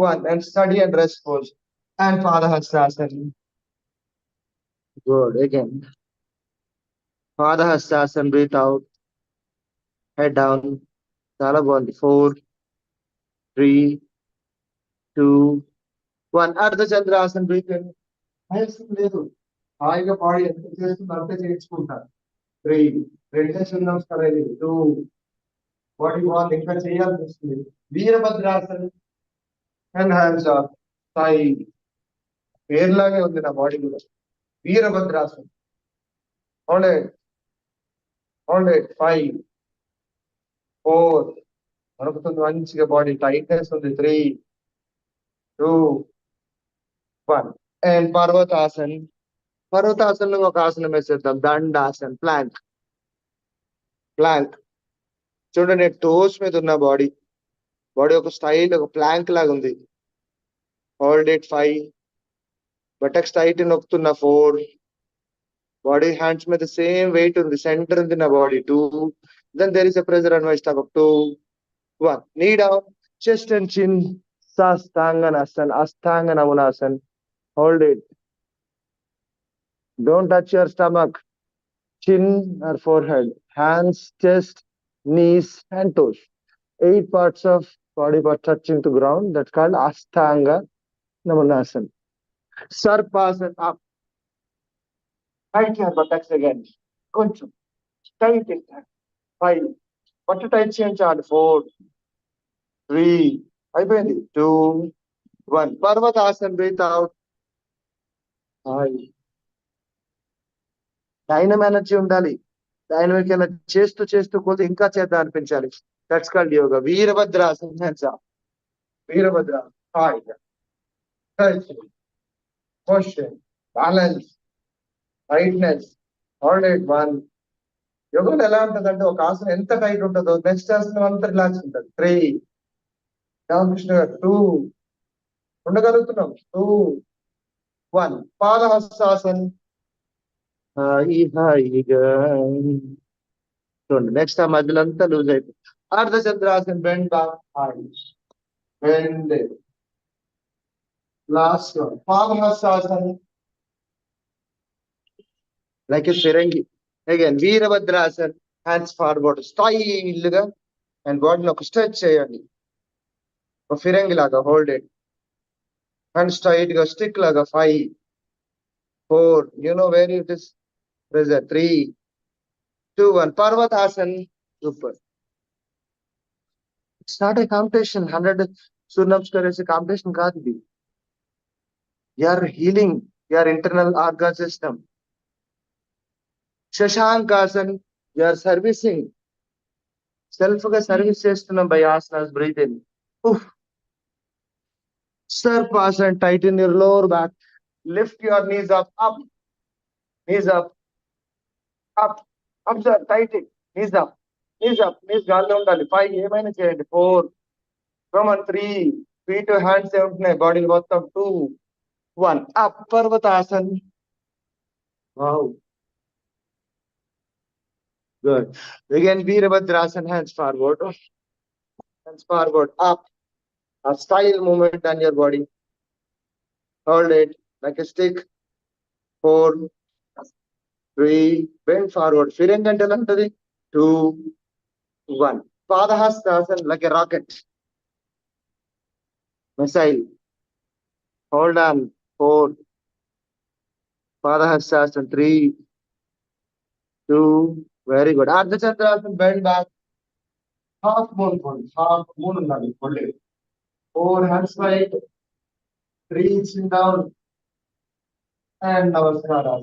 one, and study and rest pose. And Padahastasana. Good. Again. Padahastasana, breathe out. Head down. Tala bond. 4, 3, 2, 1. Ardha Chandrasana, breathe in. లేదు హాయిగా body ఎంత చేస్తుందో అంతే చేయించుకుంటారు 3 రెండేషన్ నమస్కారాలు 2 body వాళ్ళు ఇంకా చేయాలనిపిస్తుంది వీరభద్రాసన్ అండ్ హ్యాండ్స్ అప్ సాయి పేర్లాగే ఉంది నా బాడీ కూడా వీరభద్రాసన్ హోల్డ్ 5 4 నడుపుతుంది మంచిగా బాడీ టైట్నెస్ ఉంది 3 2 1 అండ్ పర్వతాసన్ పర్వతాసనంలో ఒక ఆసనం వేసేద్దాం దండాసన్ ప్లాంక్ చూడండి టోస్ మీద ఉన్న బాడీ ఒక స్టైల్ ఒక ప్లాంక్ లాగా ఉంది హోల్డ్ ఇట్ 5 బటక్స్ టైట్ నొక్కుతున్న 4 బాడీ హ్యాండ్స్ మీద సేమ్ వెయిట్ ఉంది సెంటర్ ఉంది నా body 2 then there is a pressure on my stomach 2 1 knee down chest and chin సాష్టాంగనాసన్ అష్టాంగ నమనాసన్ hold it. Don't touch your stomach, chin or forehead, hands, chest, knees and toes. 8 parts of body part touching to ground. That's called Ashtanga Namanasana. Sarpasana up. Tight your buttocks again. Concham. Tight it. 5. What to tight change on 4, 3, 2, 1. Parvatasana, breathe out. Dynamic energy ఉండాలి dynamic energy చేస్తూ కొద్ది ఇంకా చేద్దాం అనిపించాలి that's called yoga Virabhadrasana Virabhadrasana question balance tightness hold it 1 యోగాలో ఎలా ఉంటుందంటే ఒక ఆసనం ఎంత టైట్ ఉంటుందో నెక్స్ట్ ఆసనం అంత రిలాక్స్ ఉంటుంది 3 రామకృష్ణ గారు 2 ఉండగలుగుతున్నాం 2 1 పాదహస్తాసన్ హాయిగా చూడండి నెక్స్ట్ ఆ మధ్యలో అంతా లూజ్ అయిపోయింది అర్ధచంద్రాసన్ bend back bend last one పాదహస్తాసన్ లైక్ ఎ ఫిరంగి అగైన్ వీరభద్రాసన్ హ్యాండ్స్ ఫార్వర్డ్ స్టైల్ గా అండ్ బాడీని ఒక స్ట్రెచ్ చేయండి ఒక ఫిరంగి లాగా hold it and straight go stick laga 5 4 you know where it is pressure 3 2 1 parvatasana super it's not a competition 100 suryanamaskar is a competition kaadu idi you are healing your internal organ system shashankasana you are servicing self ga service chestunnam by asanas breathe in Oof. Sarpasana, tighten your lower back. Lift your knees up. Knees up. Observe, tighten. Knees up. Knees గాల్లో ఉండాలి 5 ఏమైనా చేయండి 4 come on 3 feet hands ఉంటున్నాయి body మొత్తం 2 1 up పర్వతాసన్ wow good again Veerabhadrasana hands forward up a style movement on your body hold it like a stick 4 3 bend forward firangi ante ela untadi 2 1 padahastasana like a rocket missile hold on 4 padahastasana 3 2 very good ardhachandrasana bend back half moon unnadi hold it 4 hands wide 3 chin down and namaskaram